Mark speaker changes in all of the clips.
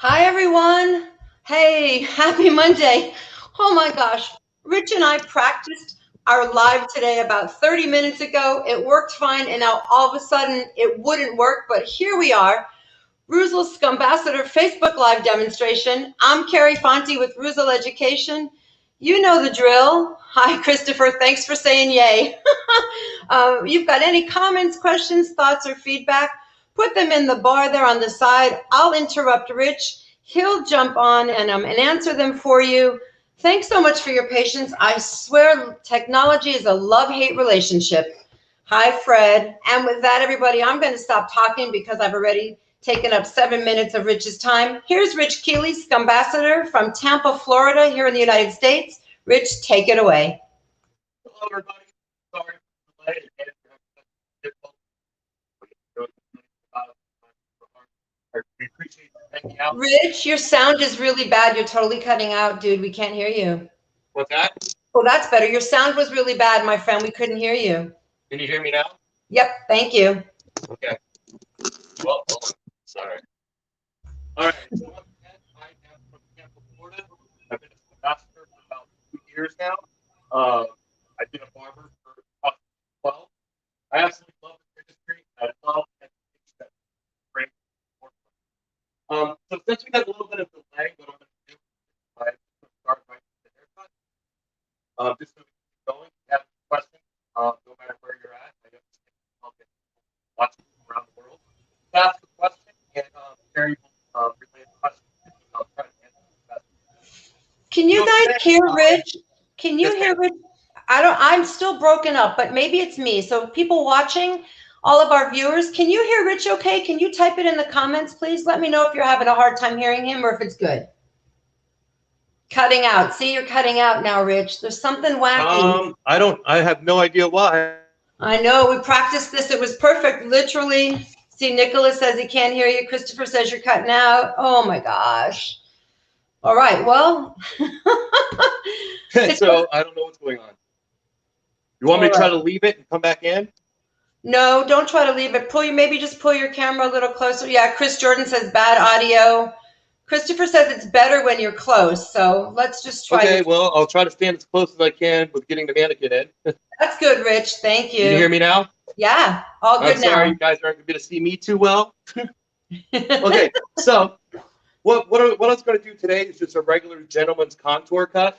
Speaker 1: Hi, everyone. Hey, happy Monday. Oh my gosh. Rich and I practiced our live today about 30 minutes ago. It worked fine, and now all of a sudden it wouldn't work, but here we are. Ruzel's Scumbassador Facebook Live demonstration. I'm Carrie Fonte with Ruzel Education. You know the drill. Hi, Christopher. Thanks for saying yay. You've got any comments, questions, thoughts, or feedback? Put them in the bar there on the side. I'll interrupt Rich. He'll jump on and answer them for you. Thanks so much for your patience. I swear technology is a love-hate relationship. Hi, Fred. And with that, everybody, I'm going to stop talking because I've already taken up 7 minutes of Rich's time. Here's Rich Keeley, Scumbassador from Tampa, Florida, here in the United States. Rich, take it away.
Speaker 2: Hello, everybody. Sorry for the delay. We appreciate you hanging out.
Speaker 1: Rich, your sound is really bad. You're totally cutting out, dude. We can't hear you.
Speaker 2: What's that?
Speaker 1: Oh, that's better. Your sound was really bad, my friend. We couldn't hear you.
Speaker 2: Can you hear me now?
Speaker 1: Yep, thank you.
Speaker 2: Okay. Well, sorry. All right. So once again, I am from Tampa, Florida. I've been a ambassador for about 2 years now. I've been a barber for about 12. I absolutely love this industry. I love education that brings more. So since we had a little bit of delay, what I'm going to do is I'm going to start right with the haircut. Just so we can keep going. If you have any questions, no matter where you're at, I understand I'll get watching around the world. Ask the question and Carrie will relay the question and I'll try to answer the best.
Speaker 1: Can you
Speaker 2: So
Speaker 1: guys
Speaker 2: today,
Speaker 1: hear Rich? Can you
Speaker 2: yes,
Speaker 1: hear
Speaker 2: ma'am.
Speaker 1: Rich? I'm still broken up, but maybe it's me. So people watching, all of our viewers, can you hear Rich okay? Can you type it in the comments, please? Let me know if you're having a hard time hearing him or if it's good. Cutting out. See, you're cutting out now, Rich. There's something wacky.
Speaker 2: I have no idea why.
Speaker 1: I know. We practiced this. It was perfect. Literally. See, Nicholas says he can't hear you. Christopher says you're cutting out. Oh my gosh. All right. Well, it's
Speaker 2: So I don't know what's going on. You want me
Speaker 1: all
Speaker 2: to try
Speaker 1: right.
Speaker 2: to leave it and come back in?
Speaker 1: No, don't try to leave it. Maybe just pull your camera a little closer. Yeah, Chris Jordan says bad audio. Christopher says it's better when you're close. So let's just try
Speaker 2: Okay,
Speaker 1: this.
Speaker 2: well, I'll try to stand as close as I can with getting the mannequin in.
Speaker 1: That's good, Rich. Thank
Speaker 2: Can you hear
Speaker 1: you.
Speaker 2: me now?
Speaker 1: Yeah, all
Speaker 2: I'm
Speaker 1: good
Speaker 2: sorry,
Speaker 1: now.
Speaker 2: you guys aren't going to be able to see me too well. Okay, so what I was going to do today is just a regular gentleman's contour cut.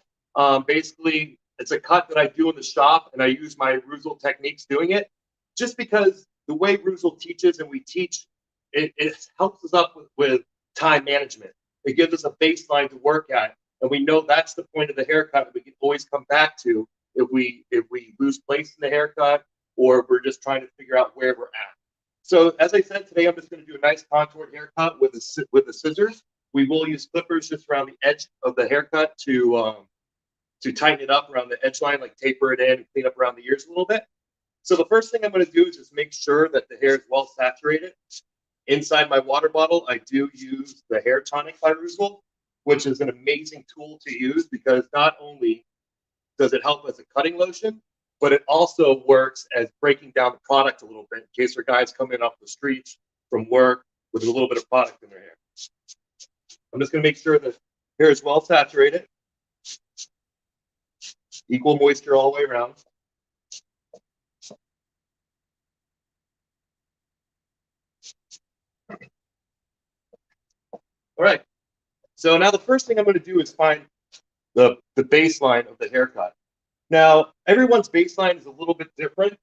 Speaker 2: Basically, it's a cut that I do in the shop, and I use my Ruzel techniques doing it. Just because the way Ruzel teaches and we teach, it helps us up with time management. It gives us a baseline to work at, and we know that's the point of the haircut that we can always come back to if we lose place in the haircut or if we're just trying to figure out where we're at. So as I said, today I'm just going to do a nice contoured haircut with the scissors. We will use clippers just around the edge of the haircut to tighten it up around the edge line, like taper it in and clean up around the ears a little bit. So the first thing I'm going to do is just make sure that the hair is well saturated. Inside my water bottle, I do use the Hair Tonic by Roosevelt, which is an amazing tool to use because not only does it help as a cutting lotion, but it also works as breaking down the product a little bit in case our guys come in off the streets from work with a little bit of product in their hair. I'm just going to make sure the hair is well saturated, equal moisture all the way around. All right. So now the first thing I'm going to do is find the baseline of the haircut. Now, everyone's baseline is a little bit different.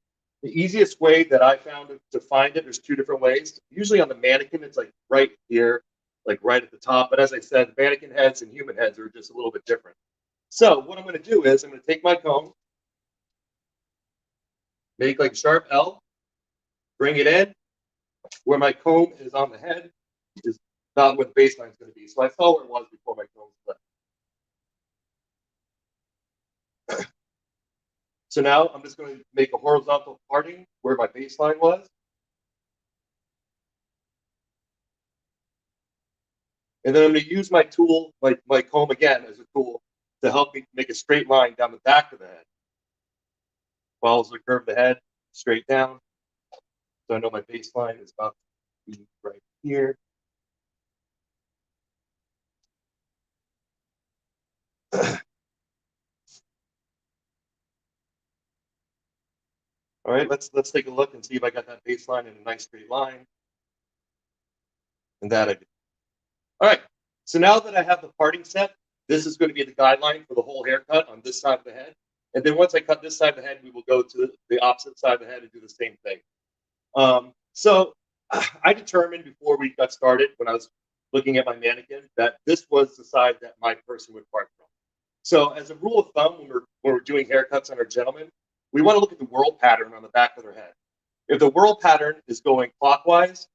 Speaker 2: The easiest way that I found to find it, there's two different ways. Usually on the mannequin, it's like right here, like right at the top. But as I said, mannequin heads and human heads are just a little bit different. So what I'm going to do is I'm going to take my comb, make like a sharp L, bring it in. Where my comb is on the head is not where the baseline is going to be. So I saw where it was before my comb split. So now I'm just going to make a horizontal parting where my baseline was. And then I'm going to use my tool, my comb again as a tool to help me make a straight line down the back of the head. Follows the curve of the head straight down. So I know my baseline is about to be right here. All right, let's take a look and see if I got that baseline in a nice straight line. And that I did. All right, so now that I have the parting set, this is going to be the guideline for the whole haircut on this side of the head. And then once I cut this side of the head, we will go to the opposite side of the head and do the same thing. So I determined before we got started, when I was looking at my mannequin, that this was the side that my person would part from. So as a rule of thumb, when we're doing haircuts on our gentlemen, we want to look at the whirl pattern on the back of their head. If the whirl pattern is going clockwise,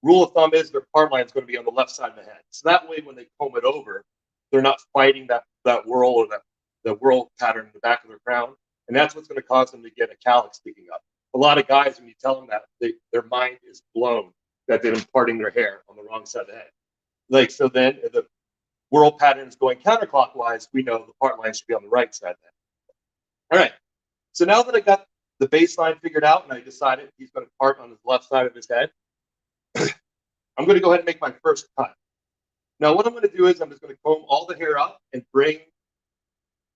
Speaker 2: rule of thumb is their part line is going to be on the left side of the head. So that way, when they comb it over, they're not fighting that whirl or the whirl pattern in the back of their crown. And that's what's going to cause them to get a cowlick sticking up. A lot of guys, when you tell them that, their mind is blown that they've been parting their hair on the wrong side of the head. Like, so then if the whirl pattern is going counterclockwise, we know the part line should be on the right side of the head. All right. So now that I got the baseline figured out and I decided he's going to part on the left side of his head, I'm going to go ahead and make my first cut. Now, what I'm going to do is I'm just going to comb all the hair up and bring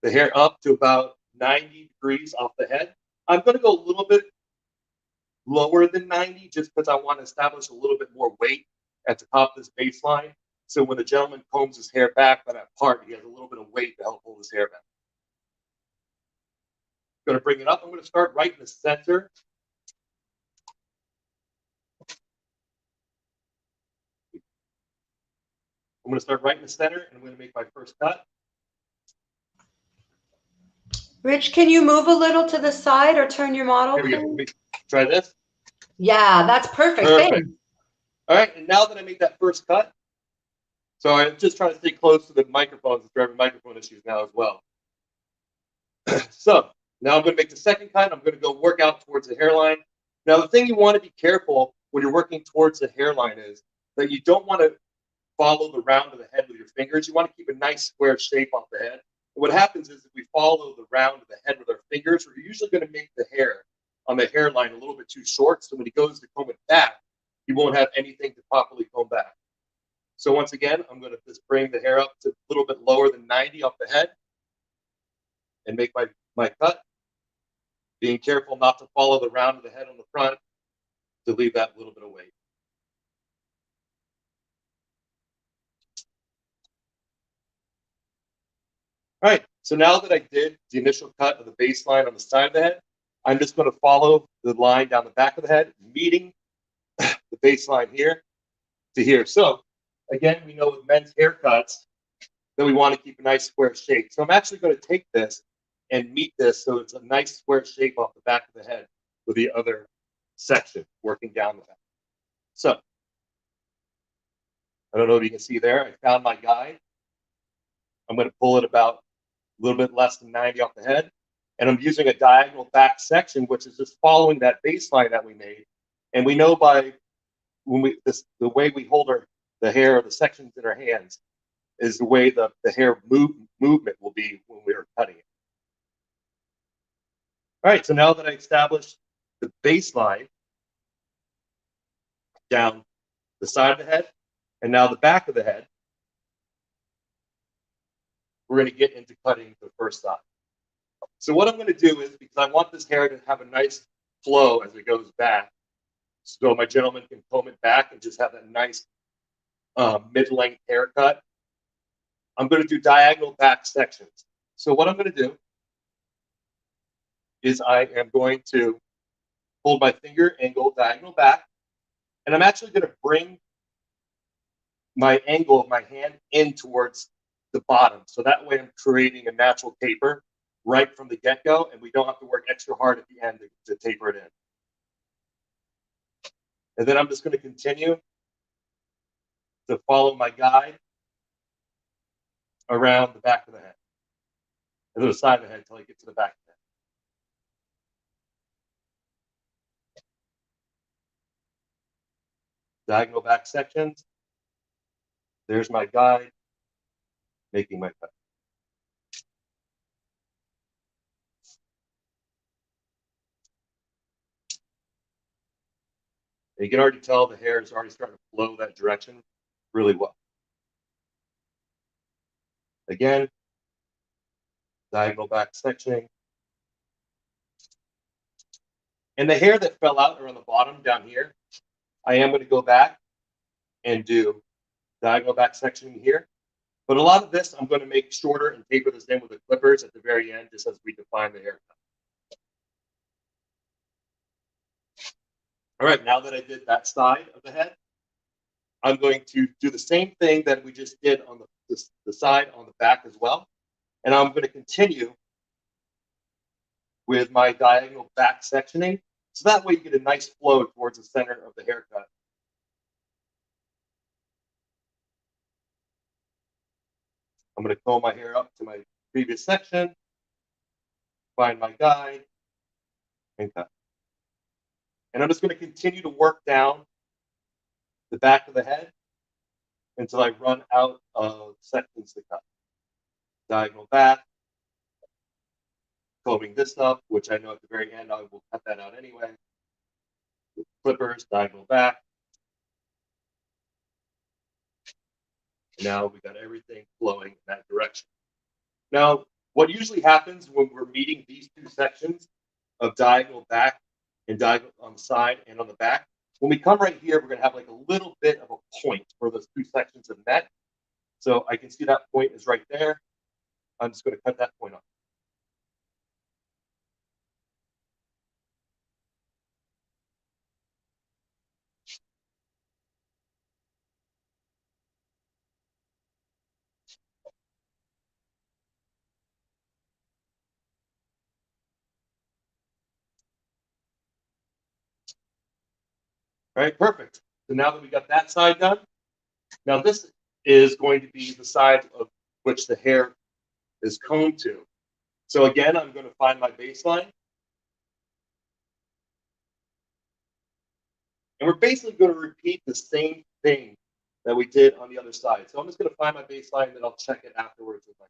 Speaker 2: the hair up to about 90 degrees off the head. I'm going to go a little bit lower than 90 just because I want to establish a little bit more weight at the top of this baseline. So when the gentleman combs his hair back by that part, he has a little bit of weight to help hold his hair back. I'm going to bring it up. I'm going to start right in the center. I'm going to start right in the center, and I'm going to make my first cut.
Speaker 1: Rich, can you move a little to the side or turn your model?
Speaker 2: Here we go. Let me try this.
Speaker 1: Yeah, that's perfect.
Speaker 2: Perfect. All right, and now that I made that first cut, so I'm just trying to stay close to the microphones. If you're having microphone issues now as well. So now I'm going to make the second cut. I'm going to go work out towards the hairline. Now, the thing you want to be careful when you're working towards the hairline is that you don't want to follow the round of the head with your fingers. You want to keep a nice square shape off the head. And what happens is if we follow the round of the head with our fingers, we're usually going to make the hair on the hairline a little bit too short. So when he goes to comb it back, he won't have anything to properly comb back. So once again, I'm going to just bring the hair up to a little bit lower than 90 off the head and make my cut. Being careful not to follow the round of the head on the front to leave that little bit of weight. All right, so now that I did the initial cut of the baseline on the side of the head, I'm just going to follow the line down the back of the head, meeting the baseline here to here. So again, we know with men's haircuts that we want to keep a nice square shape. So I'm actually going to take this and meet this so it's a nice square shape off the back of the head with the other section working down the back. So I don't know if you can see there, I found my guide. I'm going to pull it about a little bit less than 90 off the head. And I'm using a diagonal back section, which is just following that baseline that we made. And we know by the way we hold the hair, the sections in our hands, is the way the hair movement will be when we are cutting it. All right, so now that I established the baseline down the side of the head, and now the back of the head, we're going to get into cutting the first side. So what I'm going to do is, because I want this hair to have a nice flow as it goes back, so my gentleman can comb it back and just have that nice mid-length haircut, I'm going to do diagonal back sections. So what I'm going to do is I am going to hold my finger and go diagonal back, and I'm actually going to bring my angle of my hand in towards the bottom. So that way I'm creating a natural taper right from the get-go, and we don't have to work extra hard at the end to taper it in. And then I'm just going to continue to follow my guide around the back of the head, and to the side of the head until I get to the back of the head. Diagonal back sections. There's my guide, making my cut. And you can already tell the hair is already starting to flow that direction really well. Again, diagonal back sectioning. And the hair that fell out around the bottom down here, I am going to go back and do diagonal back sectioning here. But a lot of this, I'm going to make shorter and taper this in with the clippers at the very end, just as we define the haircut. All right, now that I did that side of the head, I'm going to do the same thing that we just did on the side on the back as well. And I'm going to continue with my diagonal back sectioning. So that way you get a nice flow towards the center of the haircut. I'm going to comb my hair up to my previous section, find my guide, and cut. And I'm just going to continue to work down the back of the head until I run out of sections to cut. Diagonal back, combing this up, which I know at the very end I will cut that out anyway. With clippers, diagonal back. And now we got everything flowing in that direction. Now, what usually happens when we're meeting these two sections of diagonal back and diagonal on the side and on the back, when we come right here, we're going to have like a little bit of a point where those two sections have met. So I can see that point is right there. I'm just going to cut that point off. All right, perfect. So now that we got that side done, now this is going to be the side of which the hair is combed to. So again, I'm going to find my baseline. And we're basically going to repeat the same thing that we did on the other side. So I'm just going to find my baseline and then I'll check it afterwards with my.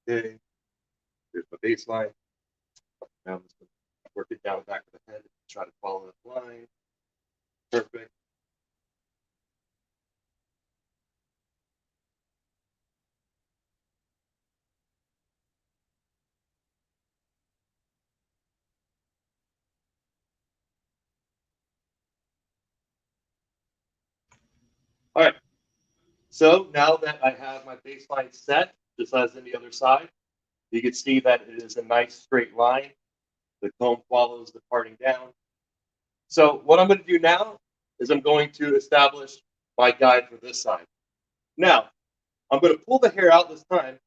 Speaker 2: Okay, here's my baseline. Now I'm just going to work it down the back of the head and try to follow that line. Perfect. All right. So now that I have my baseline set, just as in the other side, you can see that it is a nice straight line. The comb follows the parting down. So what I'm going to do now is I'm going to establish my guide for this side. Now, I'm going to pull the hair out this time,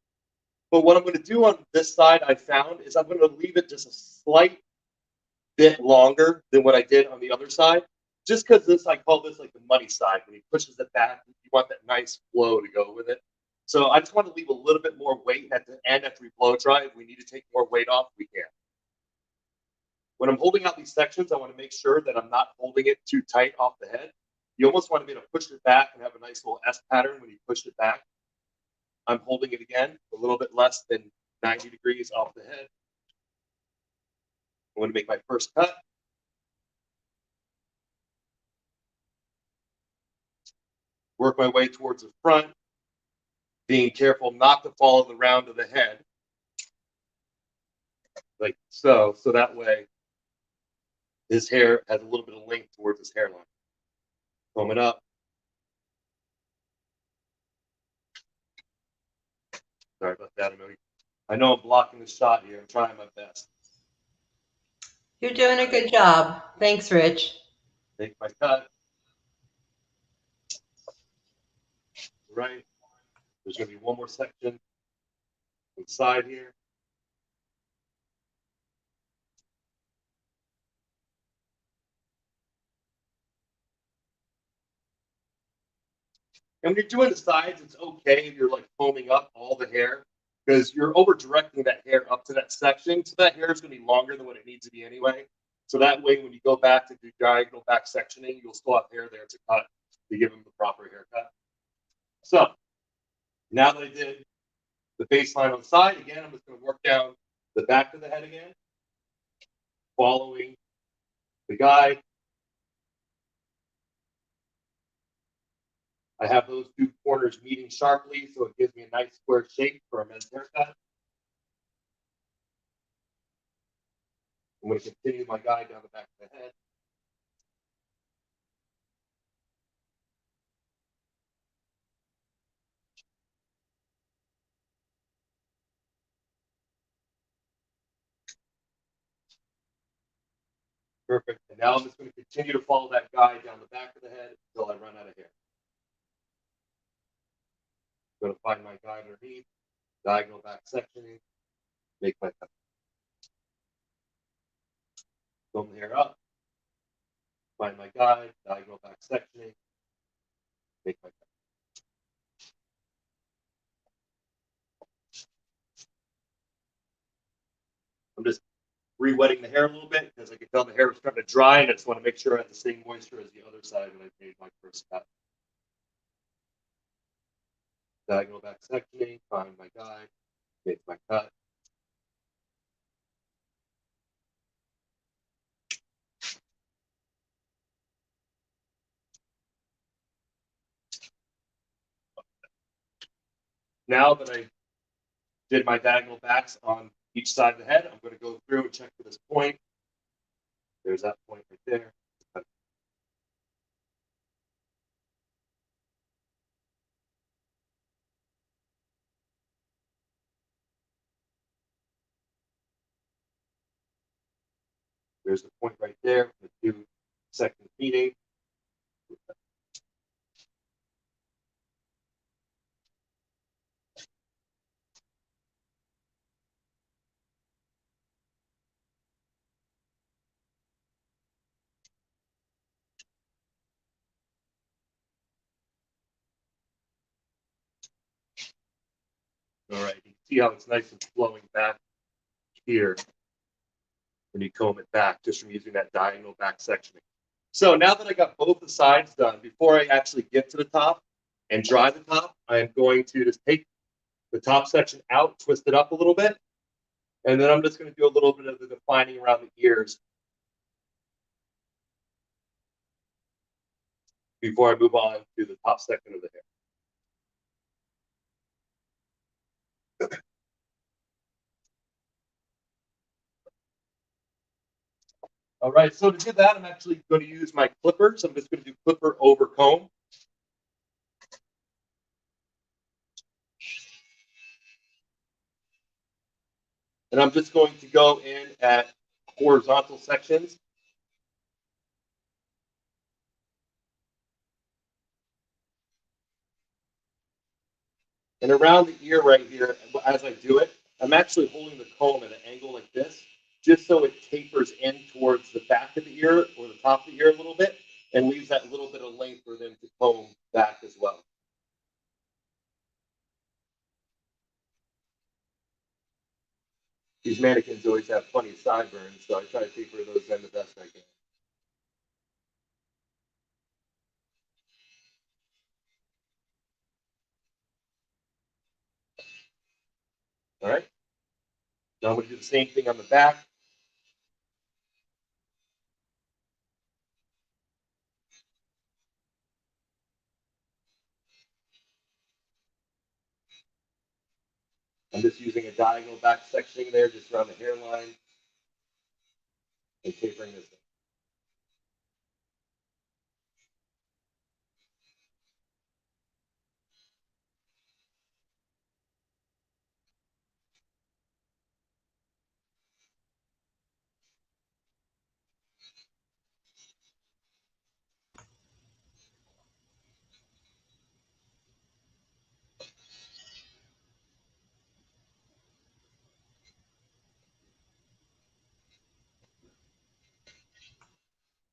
Speaker 2: but what I'm going to do on this side I found is I'm going to leave it just a slight bit longer than what I did on the other side, just because this, I call this like the money side. When he pushes it back, you want that nice flow to go with it. So I just want to leave a little bit more weight at the end after we blow dry. If we need to take more weight off, we can. When I'm holding out these sections, I want to make sure that I'm not holding it too tight off the head. You almost want to be able to push it back and have a nice little S pattern when you push it back. I'm holding it again a little bit less than 90 degrees off the head. I'm going to make my first cut. Work my way towards the front, being careful not to follow the round of the head. Like so that way his hair has a little bit of length towards his hairline. Comb it up. Sorry about that, Amelia. I know I'm blocking the shot here. I'm trying my best.
Speaker 1: You're doing a good job. Thanks, Rich.
Speaker 2: Take my cut. Right. There's going to be one more section inside here. And when you're doing the sides, it's okay if you're like combing up all the hair because you're over directing that hair up to that section. So that hair is going to be longer than what it needs to be anyway. So that way, when you go back to do diagonal back sectioning, you'll still have hair there to cut to give them the proper haircut. So now that I did the baseline on the side, again, I'm just going to work down the back of the head again, following the guide. I have those two corners meeting sharply, so it gives me a nice square shape for a men's haircut. I'm going to continue my guide down the back of the head. Perfect. And now I'm just going to continue to follow that guide down the back of the head until I run out of hair. I'm going to find my guide underneath, diagonal back sectioning, make my cut. Comb the hair up, find my guide, diagonal back sectioning, make my cut. I'm just re-wetting the hair a little bit because I can tell the hair is starting to dry, and I just want to make sure I have the same moisture as the other side when I made my first cut. Diagonal back sectioning, find my guide, make my cut. Now that I did my diagonal backs on each side of the head, I'm going to go through and check for this point. There's that point right there. There's the point right there. The 2 seconds meeting. All right, you can see how it's nice and flowing back here when you comb it back, just from using that diagonal back sectioning. So now that I got both the sides done, before I actually get to the top and dry the top, I am going to just take the top section out, twist it up a little bit, and then I'm just going to do a little bit of the defining around the ears before I move on to the top section of the hair. All right, so to do that, I'm actually going to use my clipper. So I'm just going to do clipper over comb. And I'm just going to go in at horizontal sections. And around the ear right here, as I do it, I'm actually holding the comb at an angle like this, just so it tapers in towards the back of the ear or the top of the ear a little bit, and leaves that little bit of length for them to comb back as well. These mannequins always have funny sideburns, so I try to taper those in the best I can. All right. Now I'm going to do the same thing on the back. I'm just using a diagonal back sectioning there, just around the hairline, and tapering this in.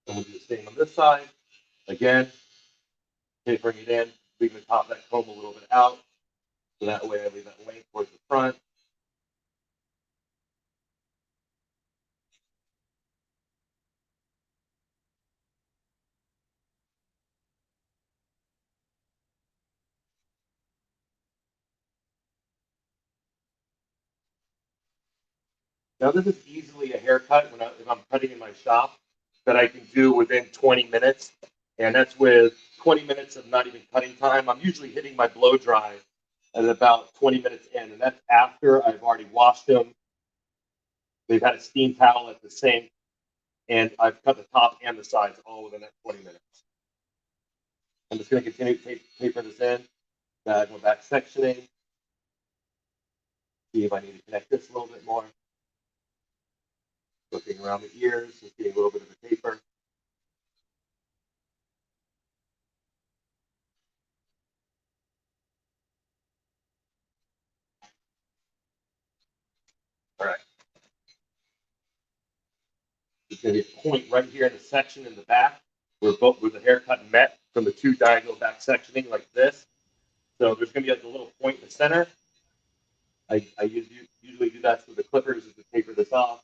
Speaker 2: And we'll do the same on this side. Again, tapering it in, leaving the top of that comb a little bit out. So that way I leave that length towards the front. Now this is easily a haircut if I'm cutting in my shop that I can do within 20 minutes. And that's with 20 minutes of not even cutting time. I'm usually hitting my blow dry at about 20 minutes in. And that's after I've already washed them. They've had a steam towel at the sink. And I've cut the top and the sides all within that 20 minutes. I'm just going to continue to taper this in. Go back sectioning. See if I need to connect this a little bit more. Looking around the ears, just getting a little bit of a taper. All right. There's going to be a point right here in the section in the back where the haircut met from the two diagonal back sectioning like this. So there's going to be like a little point in the center. I usually do that with the clippers to taper this off.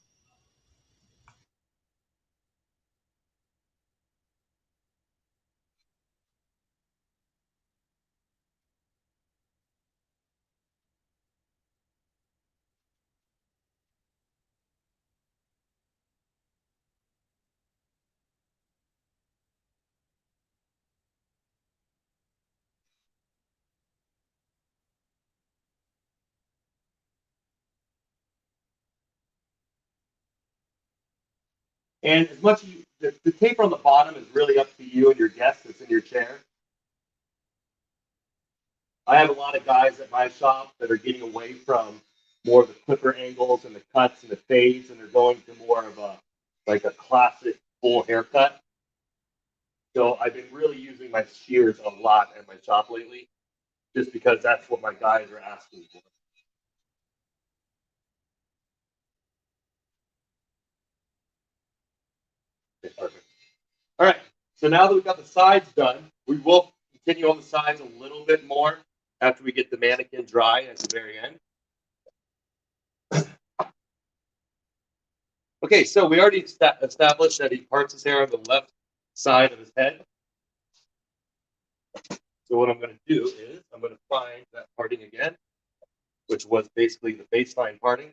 Speaker 2: And as much as the taper on the bottom is really up to you and your guest that's in your chair. I have a lot of guys at my shop that are getting away from more of the clipper angles and the cuts and the fades, and they're going to more of a classic full haircut. So I've been really using my shears a lot at my shop lately, just because that's what my guys are asking for. Okay, perfect. All right. So now that we've got the sides done, we will continue on the sides a little bit more after we get the mannequin dry at the very end. Okay, so we already established that he parts his hair on the left side of his head. So what I'm going to do is I'm going to find that parting again, which was basically the baseline parting.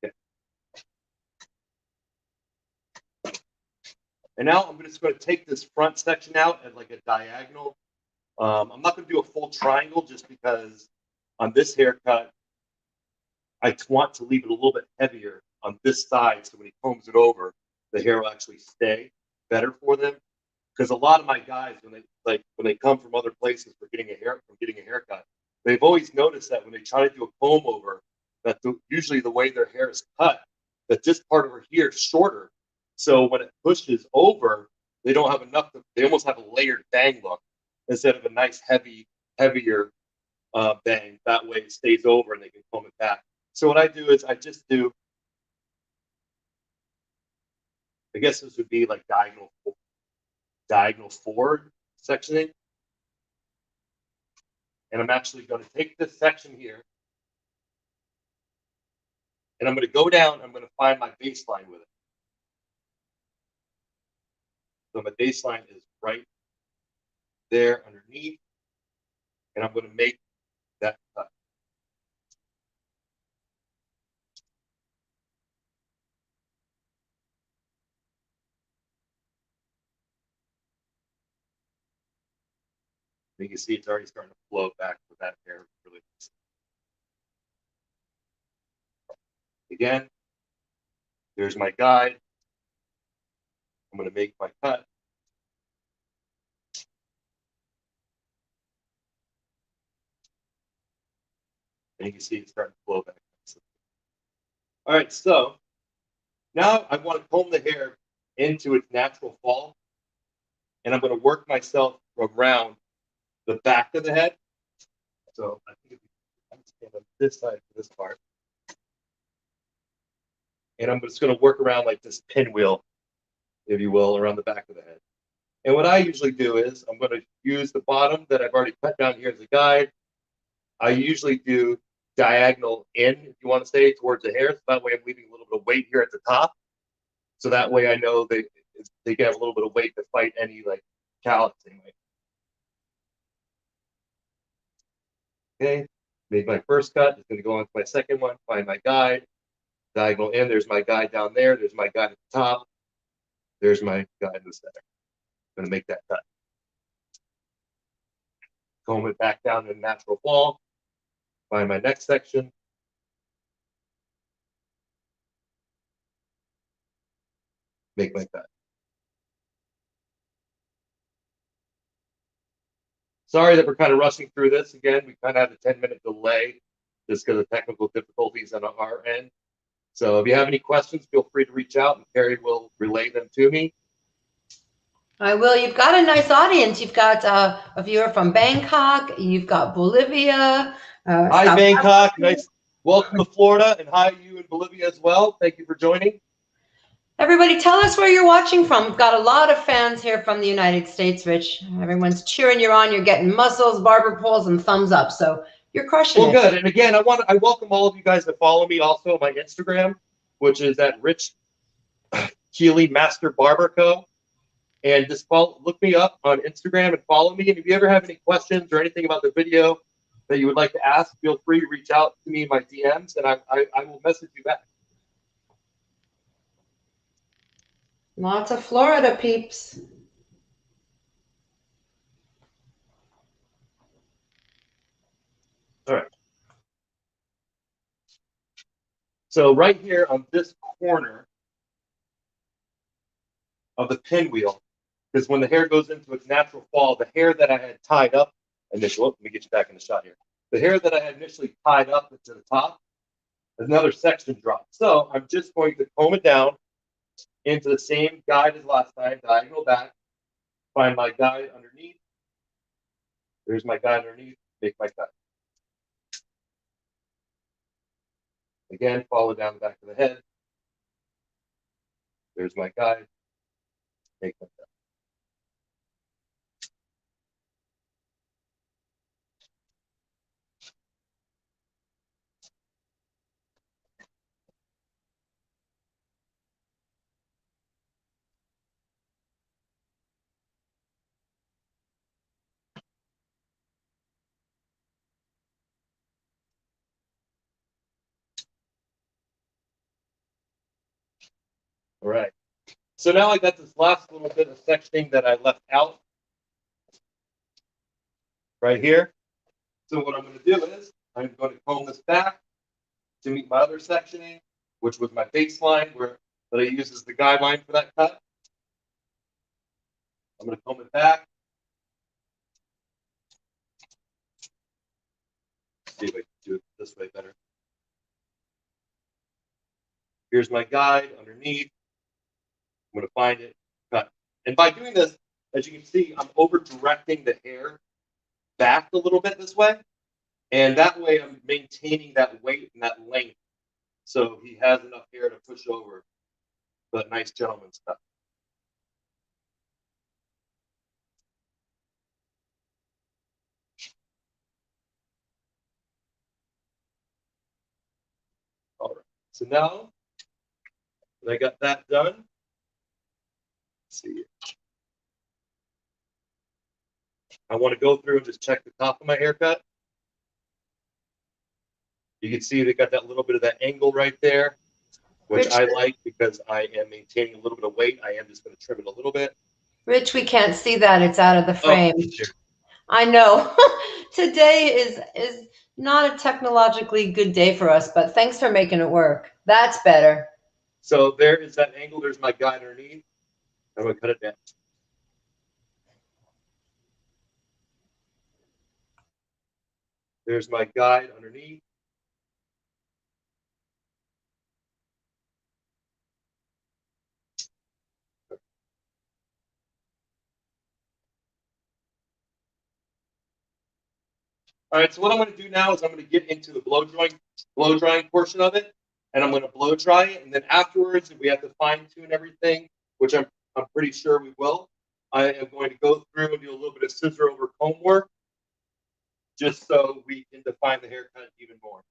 Speaker 2: Okay. And now I'm just going to take this front section out at like a diagonal. I'm not going to do a full triangle just because on this haircut, I want to leave it a little bit heavier on this side, so when he combs it over, the hair will actually stay better for them. Because a lot of my guys, when they come from other places for getting a haircut, they've always noticed that when they try to do a comb over, that usually the way their hair is cut, that this part over here is shorter. So when it pushes over, they don't have enough. They almost have a layered bang look instead of a nice heavier bang. That way it stays over and they can comb it back. So what I do is I just do, I guess this would be like diagonal forward sectioning. And I'm actually going to take this section here and I'm going to go down. I'm going to find my baseline with it. So my baseline is right there underneath. And I'm going to make that cut. You can see it's already starting to flow back with that hair. Really nice. Again, here's my guide. I'm going to make my cut. And you can see it's starting to flow back. All right, so now I want to comb the hair into its natural fall. And I'm going to work myself around the back of the head. So I think I'm stand on this side for this part. And I'm just going to work around like this pinwheel, if you will, around the back of the head. And what I usually do is I'm going to use the bottom that I've already cut down here as a guide. I usually do diagonal in, if you want to say, towards the hair. So that way I'm leaving a little bit of weight here at the top. So that way I know they can have a little bit of weight to fight any like callus anyway. Okay, made my first cut. It's going to go on to my second one. Find my guide, diagonal in. There's my guide down there. There's my guide at the top. There's my guide in the center. I'm going to make that cut. Comb it back down to the natural fall. Find my next section. Make my cut. Sorry that we're kind of rushing through this. Again, we kind of have a 10-minute delay just because of technical difficulties on our end. So if you have any questions, feel free to reach out and Carrie will relay them to me.
Speaker 1: I will. You've got a nice audience. You've got a viewer from Bangkok. You've got Bolivia.
Speaker 2: Hi,
Speaker 1: South
Speaker 2: Bangkok.
Speaker 1: Africa.
Speaker 2: Nice. Welcome to Florida, and hi you in Bolivia as well. Thank you for joining.
Speaker 1: Everybody, tell us where you're watching from. We've got a lot of fans here from the United States, Rich. Everyone's cheering you on. You're getting muscles, barber poles, and thumbs up. So you're crushing it.
Speaker 2: Well, good. And again, I welcome all of you guys to follow me also on my Instagram, which is at Rich Keeley Master Barber Co. And just look me up on Instagram and follow me. And if you ever have any questions or anything about the video that you would like to ask, feel free to reach out to me in my DMs, and I will message you back.
Speaker 1: Lots of Florida peeps.
Speaker 2: All right. So right here on this corner of the pinwheel, because when the hair goes into its natural fall, the hair that I had tied up initially, let me get you back in the shot here. The hair that I had initially tied up to the top, another section dropped. So I'm just going to comb it down into the same guide as last time, diagonal back, find my guide underneath. There's my guide underneath, make my cut. Again, follow down the back of the head. There's my guide, make my cut. All right. So now I got this last little bit of sectioning that I left out right here. So what I'm going to do is I'm going to comb this back to meet my other sectioning, which was my baseline that I use as the guideline for that cut. I'm going to comb it back. See if I can do it this way better. Here's my guide underneath. I'm going to find it, cut. And by doing this, as you can see, I'm over directing the hair back a little bit this way. And that way I'm maintaining that weight and that length. So he has enough hair to push over that nice gentleman's cut. All right. So now that I got that done, let's see here. I want to go through and just check the top of my haircut. You can see they got that little bit of that angle right there, which
Speaker 1: Rich,
Speaker 2: I like because I am maintaining a little bit of weight. I am just going to trim it a little bit.
Speaker 1: Rich, we can't see that. It's out of the frame.
Speaker 2: Oh,
Speaker 1: I know. Today is not a technologically good day for us, but thanks for making it work. That's better.
Speaker 2: so there is that angle. There's my guide underneath. I'm going to cut it down. There's my guide underneath. All right, so what I'm going to do now is I'm going to get into the blow drying portion of it, and I'm going to blow dry it. And then afterwards, if we have to fine tune everything, which I'm pretty sure we will, I am going to go through and do a little bit of scissor over comb work, just so we can define the haircut even more.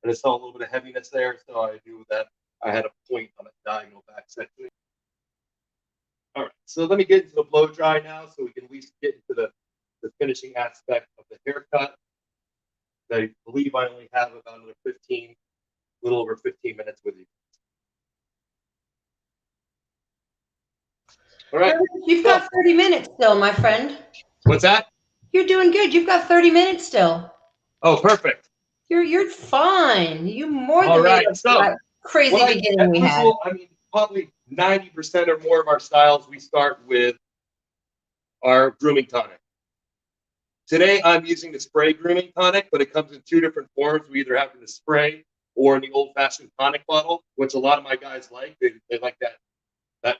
Speaker 2: And I saw a little bit of heaviness there, so I knew that I had a point on the diagonal back section. All right, so let me get into the blow dry now, so we can at least get into the the finishing aspect of the haircut. I believe I only have about another 15, a little over 15 minutes with you. All right.
Speaker 1: You've got 30 minutes still, my friend.
Speaker 2: What's that?
Speaker 1: You're doing good. You've got 30 minutes still.
Speaker 2: Oh, perfect.
Speaker 1: You're fine. You more
Speaker 2: All
Speaker 1: than made
Speaker 2: right.
Speaker 1: up for
Speaker 2: So,
Speaker 1: that crazy beginning we had.
Speaker 2: I mean, probably 90% or more of our styles, we start with our grooming tonic. Today, I'm using the spray grooming tonic, but it comes in two different forms. We either have it in the spray or in the old-fashioned tonic bottle, which a lot of my guys like. They like that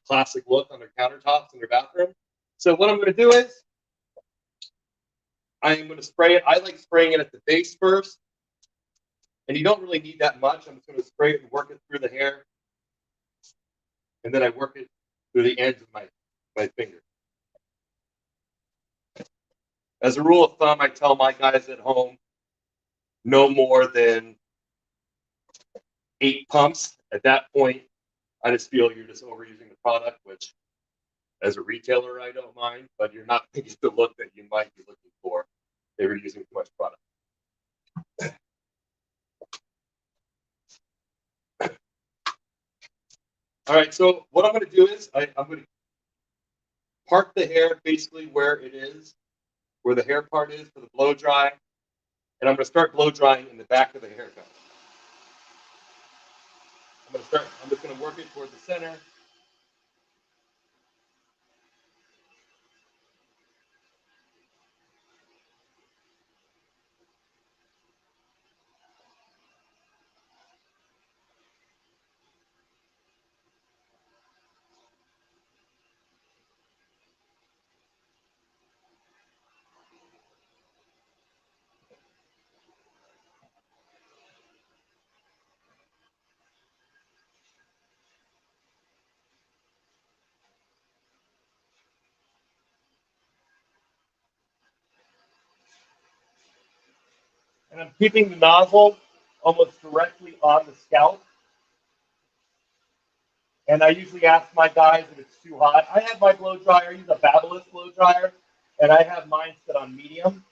Speaker 2: classic look on their countertops in their bathroom. So what I'm going to do is I'm going to spray it. I like spraying it at the base first. And you don't really need that much. I'm just going to spray it and work it through the hair. And then I work it through the ends of my finger. As a rule of thumb, I tell my guys at home, no more than 8 pumps. At that point, I just feel you're just overusing the product, which as a retailer, I don't mind, but you're not going to get the look that you might be looking for if you're using too much product. All right, so what I'm going to do is I'm going to park the hair basically where it is, where the hair part is for the blow dry, and I'm going to start blow drying in the back of the haircut. I'm just going to work it towards the center. And I'm keeping the nozzle almost directly on the scalp. And I usually ask my guys if it's too hot. I have my blow dryer, I use a Babyliss blow dryer, and I have mine set on medium.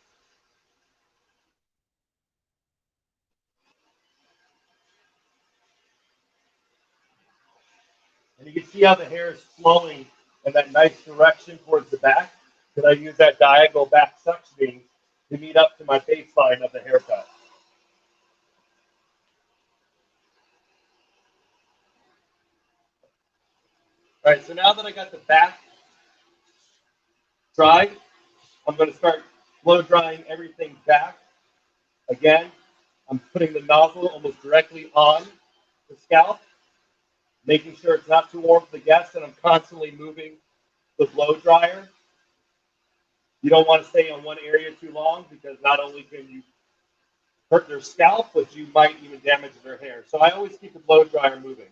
Speaker 2: And you can see how the hair is flowing in that nice direction towards the back. Because I use that diagonal back suctioning to meet up to my baseline of the haircut. All right, so now that I got the back dry, I'm going to start blow drying everything back. Again, I'm putting the nozzle almost directly on the scalp, making sure it's not too warm for the guests, and I'm constantly moving the blow dryer. You don't want to stay on one area too long because not only can you hurt their scalp, but you might even damage their hair. So I always keep the blow dryer moving.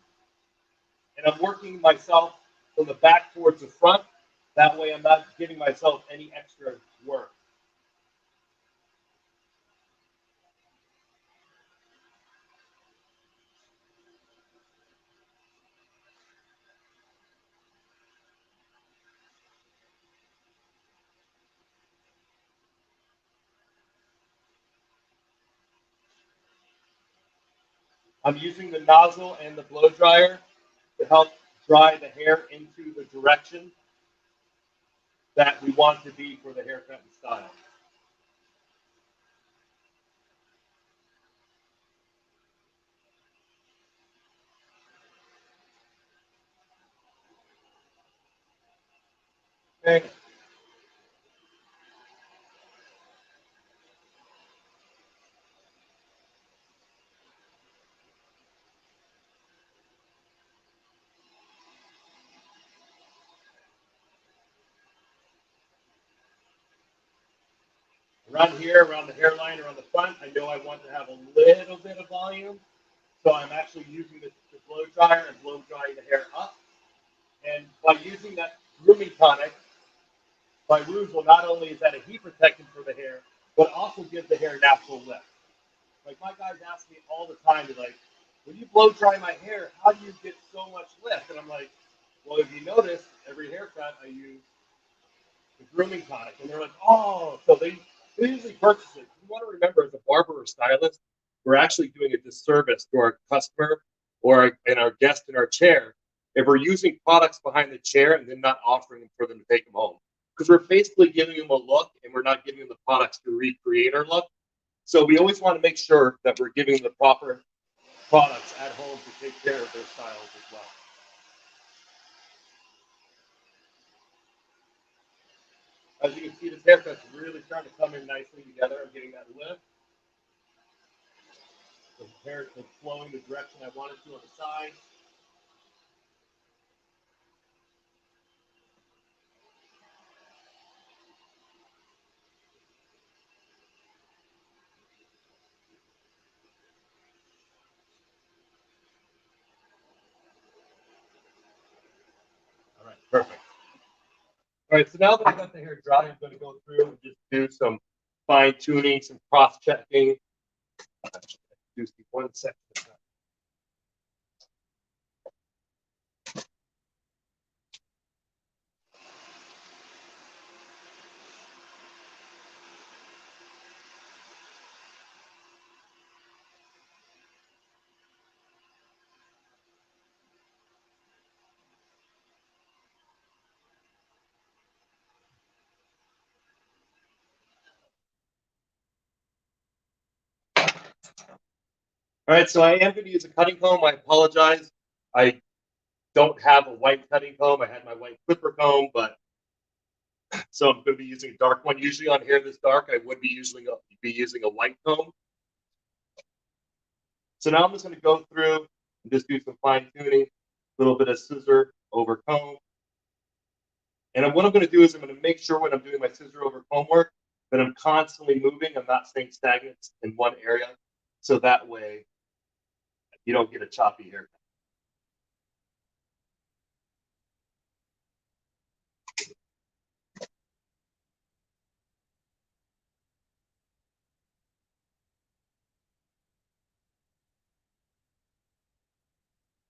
Speaker 2: And I'm working myself from the back towards the front. That way I'm not giving myself any extra work. I'm using the nozzle and the blow dryer to help dry the hair into the direction that we want to be for the haircut and style. Okay. Around here, around the hairline, around the front, I know I want to have a little bit of volume. So I'm actually using the blow dryer and blow drying the hair up. And by using that grooming tonic, by Ruzel, not only is that a heat protectant for the hair, but also gives the hair natural lift. Like my guys ask me all the time, they're like, when you blow dry my hair, how do you get so much lift? And I'm like, well, if you notice, every haircut I use the grooming product, and they're like, oh, so they usually purchase it. You want to remember, as a barber or stylist, we're actually doing a disservice to our customer or and our guest in our chair if we're using products behind the chair and then not offering them for them to take them home. Because we're basically giving them a look and we're not giving them the products to recreate our look. So we always want to make sure that we're giving them the proper products at home to take care of their styles as well. As you can see, this haircut's really starting to come in nicely together. I'm getting that lift. The hair is flowing the direction I want it to on the side. All right, perfect. All right, so now that I got the hair dry, I'm going to go through and just do some fine tuning, some cross checking. Do 1 second. All right, so I am going to use a cutting comb. I apologize. I don't have a white cutting comb. I had my white clipper comb, but so I'm going to be using a dark one. Usually on hair this dark, I would be using a white comb. So now I'm just going to go through and just do some fine tuning, a little bit of scissor over comb. And what I'm going to do is I'm going to make sure when I'm doing my scissor over comb work that I'm constantly moving. I'm not staying stagnant in one area. So that way you don't get a choppy haircut.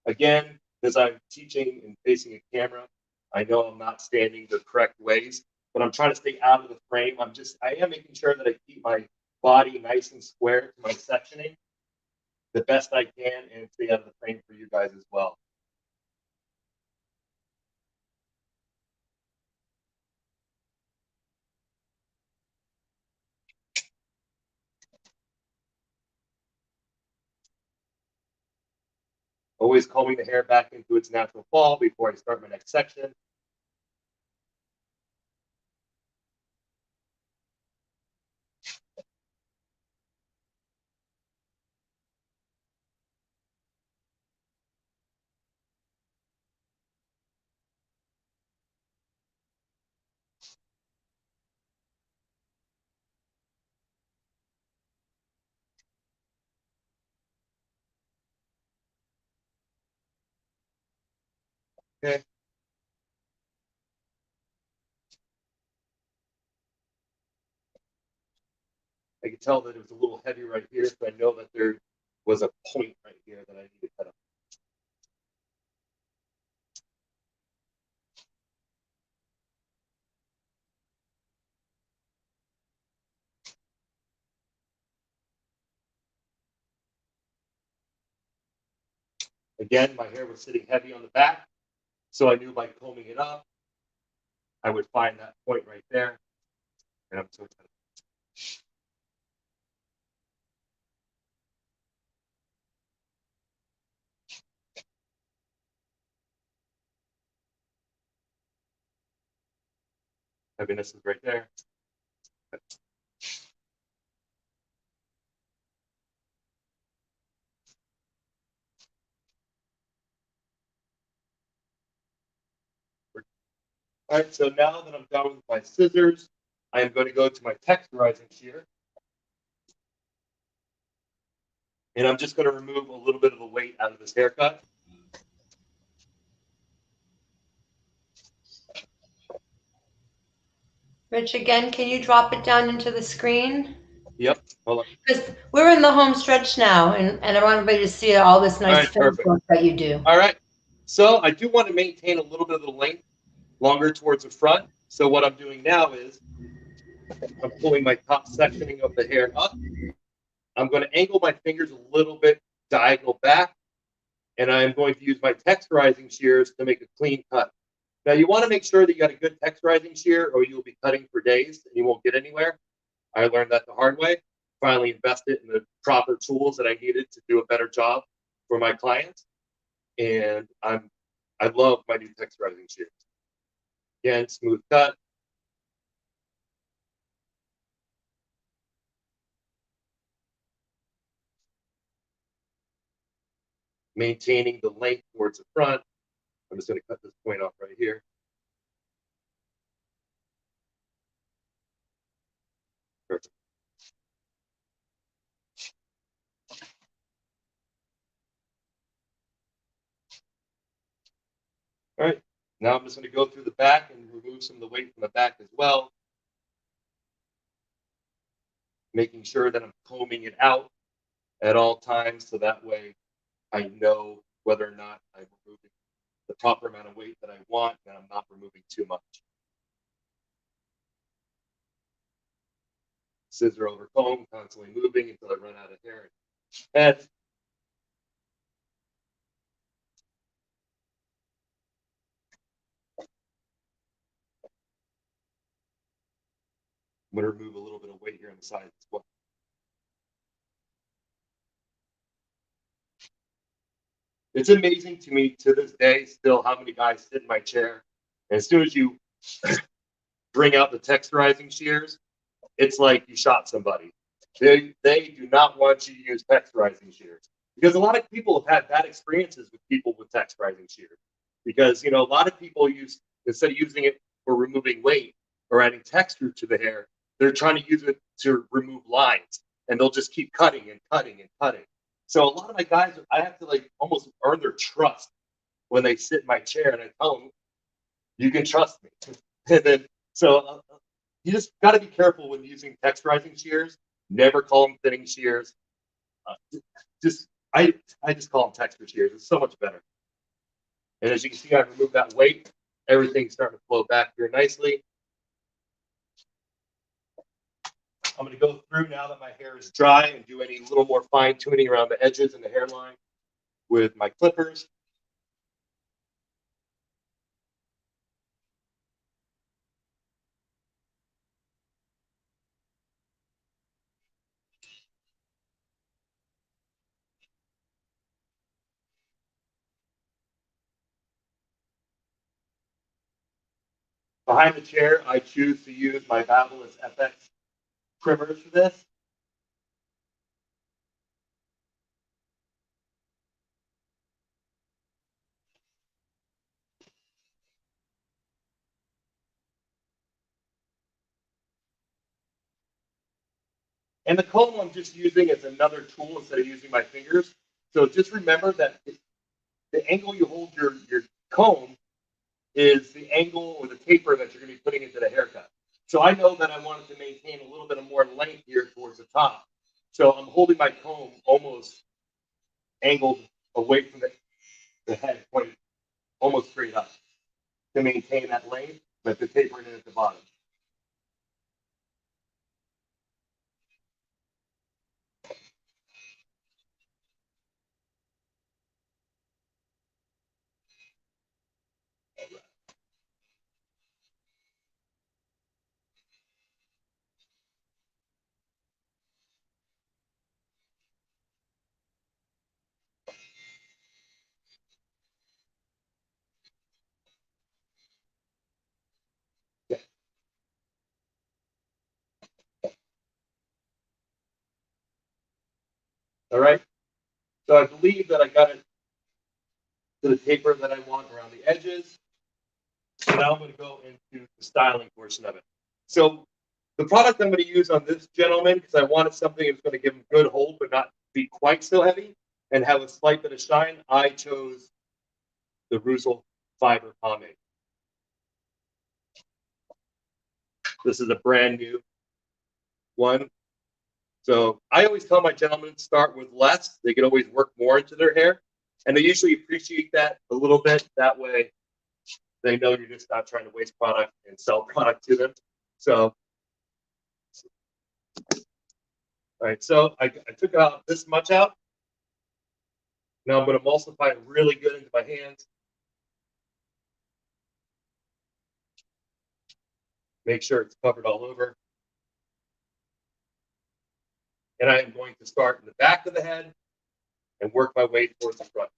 Speaker 2: Again, as I'm teaching and facing a camera, I know I'm not standing the correct ways, but I'm trying to stay out of the frame. I am making sure that I keep my body nice and square to my sectioning the best I can and stay out of the frame for you guys as well. Always combing the hair back into its natural fall before I start my next section. Okay. I can tell that it was a little heavy right here, so I know that there was a point right here that I need to cut up. Again, my hair was sitting heavy on the back, so I knew by combing it up, I would find that point right there. And I'm so excited. Heaviness is right there. All right, so now that I'm done with my scissors, I am going to go to my texturizing shear. And I'm just going to remove a little bit of the weight out of this haircut.
Speaker 1: Rich, again, can you drop it down into the screen?
Speaker 2: Yep. Hold on.
Speaker 1: Because we're in the home stretch now, and I want everybody to see all this nice film work that you do.
Speaker 2: All right. So I do want to maintain a little bit of the length longer towards the front. So what I'm doing now is I'm pulling my top sectioning of the hair up. I'm going to angle my fingers a little bit diagonal back, and I'm going to use my texturizing shears to make a clean cut. Now you want to make sure that you got a good texturizing shear or you'll be cutting for days and you won't get anywhere. I learned that the hard way. Finally invested in the proper tools that I needed to do a better job for my clients. And I love my new texturizing shears. Again, smooth cut. Maintaining the length towards the front. I'm just going to cut this point off right here. Perfect. All right, now I'm just going to go through the back and remove some of the weight from the back as well. Making sure that I'm combing it out at all times so that way I know whether or not I'm removing the proper amount of weight that I want and I'm not removing too much. Scissor over comb, constantly moving until I run out of hair. And I'm going to remove a little bit of weight here on the sides as well. It's amazing to me to this day still how many guys sit in my chair. And as soon as you bring out the texturizing shears, it's like you shot somebody. They do not want you to use texturizing shears because a lot of people have had bad experiences with people with texturizing shears because, you know, a lot of people use, instead of using it for removing weight or adding texture to the hair, they're trying to use it to remove lines and they'll just keep cutting and cutting and cutting. So a lot of my guys, I have to like almost earn their trust when they sit in my chair and I tell them, you can trust me. And then, so you just got to be careful when using texturizing shears. Never call them thinning shears. I just call them texture shears. It's so much better. And as you can see, I removed that weight. Everything's starting to flow back here nicely. I'm going to go through now that my hair is dry and do any little more fine tuning around the edges and the hairline with my clippers. Behind the chair, I choose to use my Babyliss FX trimmers for this. And the comb I'm just using is another tool instead of using my fingers. So just remember that the angle you hold your comb is the angle or the taper that you're going to be putting into the haircut. So I know that I wanted to maintain a little bit of more length here towards the top. So I'm holding my comb almost angled away from the head, pointing almost straight up to maintain that length, but the tapering in at the bottom. Yeah. All right. So I believe that I got it to the taper that I want around the edges. So now I'm going to go into the styling portion of it. So the product I'm going to use on this gentleman, because I wanted something that's going to give him good hold but not be quite so heavy and have a slight bit of shine, I chose the Russell Fiber Pomade. This is a brand new one. So I always tell my gentlemen start with less. They can always work more into their hair. And they usually appreciate that a little bit. That way they know you're just not trying to waste product and sell product to them. So, all right, so I took out this much out. Now I'm going to emulsify it really good into my hands. Make sure it's covered all over. And I am going to start in the back of the head and work my way towards the front.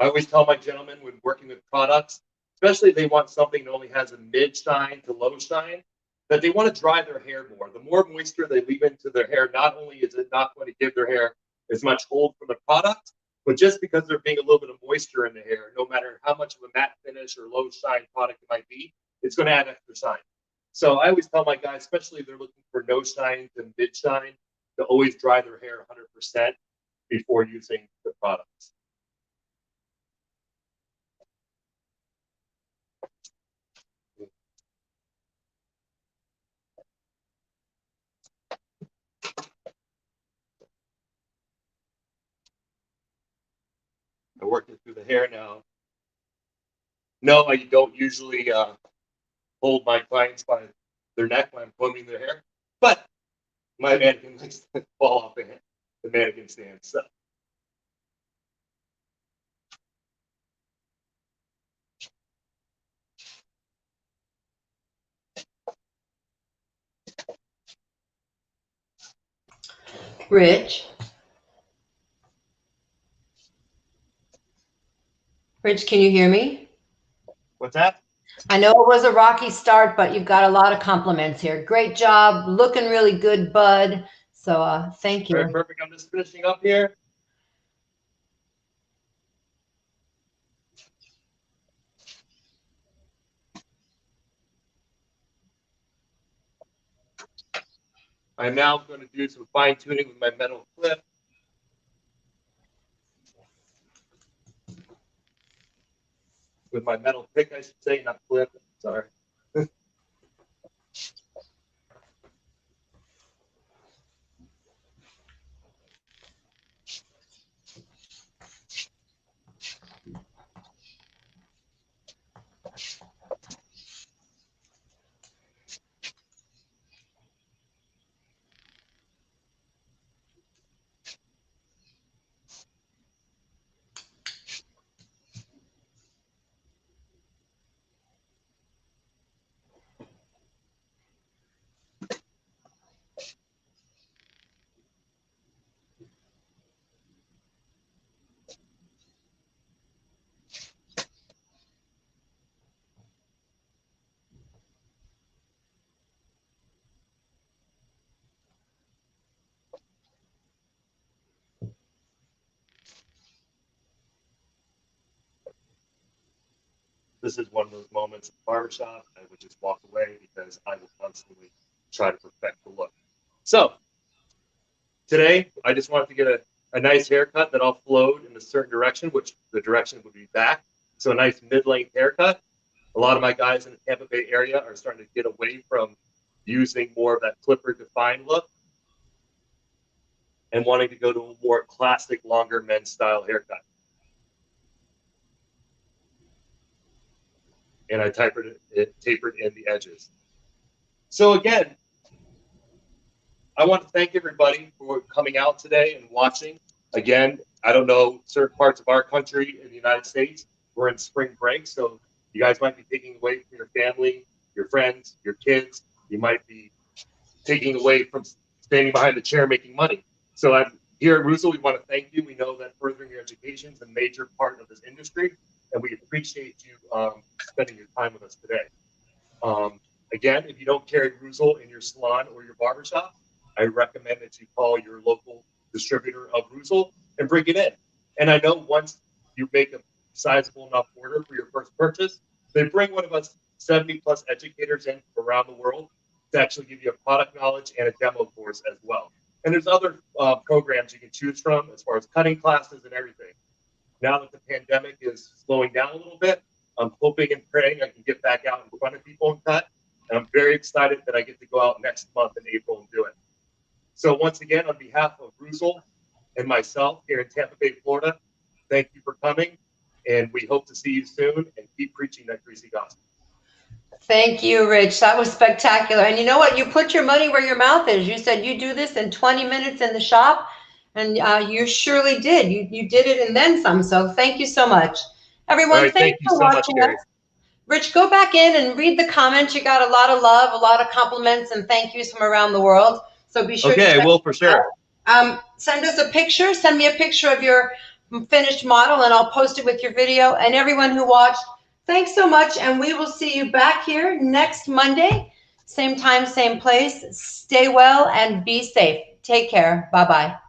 Speaker 2: I always tell my gentlemen when working with products, especially if they want something that only has a mid shine to low shine, that they want to dry their hair more. The more moisture they leave into their hair, not only is it not going to give their hair as much hold from the product, but just because there being a little bit of moisture in the hair, no matter how much of a matte finish or low shine product it might be, it's going to add extra shine. So I always tell my guys, especially if they're looking for no shine to mid shine, to always dry their hair 100% before using the products. I worked it through the hair now. No, I don't usually hold my clients by their neck when I'm combing their hair, but my mannequin likes to fall off the mannequin stand. So.
Speaker 1: Rich. Rich, can you hear me?
Speaker 2: What's that?
Speaker 1: I know it was a rocky start, but you've got a lot of compliments here. Great job. Looking really good, bud. So thank you.
Speaker 2: All right, perfect. I'm just finishing up here. I'm now going to do some fine tuning with my metal clip. With my metal pick, I should say, not clip. Sorry. This is one of those moments in the barbershop. I would just walk away because I will constantly try to perfect the look. So today, I just wanted to get a nice haircut that all flowed in a certain direction, which the direction would be back. So a nice mid-length haircut. A lot of my guys in the Tampa Bay area are starting to get away from using more of that clipper defined look and wanting to go to a more classic, longer men's style haircut. And I tapered in the edges. So again, I want to thank everybody for coming out today and watching. Again, I don't know, certain parts of our country in the United States, we're in spring break, so you guys might be taking away from your family, your friends, your kids. You might be taking away from standing behind the chair making money. So here at Russell, we want to thank you. We know that furthering your education is a major part of this industry, and we appreciate you spending your time with us today. Again, if you don't carry Russell in your salon or your barbershop, I recommend that you call your local distributor of Russell and bring it in. And I know once you make a sizable enough order for your first purchase, they bring one of us 70 plus educators in from around the world to actually give you a product knowledge and a demo course as well. And there's other programs you can choose from as far as cutting classes and everything. Now that the pandemic is slowing down a little bit, I'm hoping and praying I can get back out in front of people and cut. And I'm very excited that I get to go out next month in April and do it. So once again, on behalf of Russell and myself here in Tampa Bay, Florida, thank you for coming. And we hope to see you soon and keep preaching that greasy gospel.
Speaker 1: Thank you, Rich. That was spectacular. And you know what? You put your money where your mouth is. You said you do this in 20 minutes in the shop, and you surely did. You did it and then some. So thank you so much. Everyone,
Speaker 2: Right,
Speaker 1: thanks for
Speaker 2: so
Speaker 1: watching us. Rich, go back in and read the comments. You got a lot of love, a lot of compliments, and thank yous from around the world. So be sure
Speaker 2: to I will for sure.
Speaker 1: Send us a picture. Send me a picture of your finished model, and I'll post it with your video. And everyone who watched, thanks so much, and we will see you back here next Monday. Same time, same place. Stay well and be safe. Take care. Bye-bye.